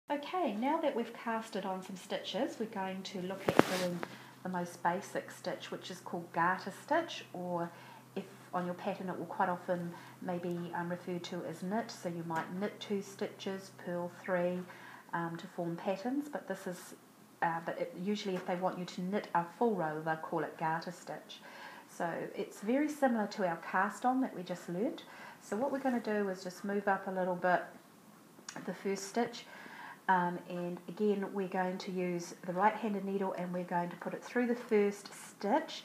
Okay, now that we've casted on some stitches, we're going to look at doing the most basic stitch, which is called garter stitch, or if on your pattern it will quite often maybe referred to as knit, so you might knit 2 stitches, purl 3 to form patterns, but this is usually if they want you to knit a full row, they'll call it garter stitch. So it's very similar to our cast on that we just learnt. So what we're going to do is just move up a little bit the first stitch, and again we're going to use the right-handed needle and we're going to put it through the first stitch,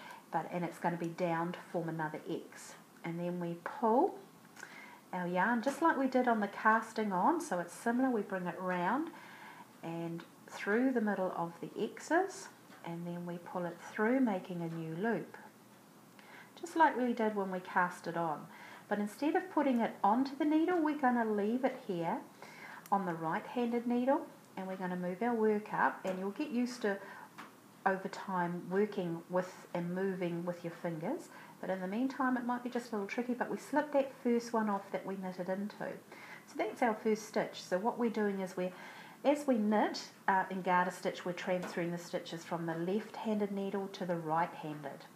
and it's going to be down to form another X, and then we pull our yarn just like we did on the casting on, so it's similar. We bring it round and through the middle of the X's, and then we pull it through, making a new loop just like we did when we cast it on, but instead of putting it onto the needle, we're going to leave it here on the right-handed needle, and we're going to move our work up, and you'll get used to over time working with and moving with your fingers, but in the meantime it might be just a little tricky, but we slip that first one off that we knitted into. So that's our first stitch. So what we're doing is as we knit in garter stitch, we're transferring the stitches from the left-handed needle to the right-handed.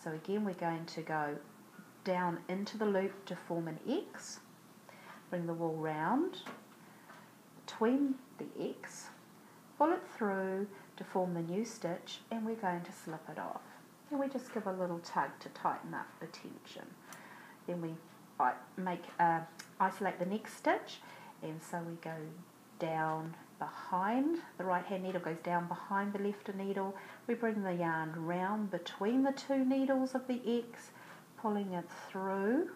So again we're going to go down into the loop to form an X, bring the wool round between the X, pull it through to form the new stitch, and we're going to slip it off. And we just give a little tug to tighten up the tension. Then we isolate the next stitch, and so we go down behind, the right hand needle goes down behind the left needle, we bring the yarn round between the 2 needles of the X, pulling it through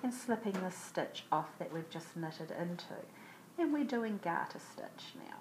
and slipping the stitch off that we've just knitted into. And we're doing garter stitch now.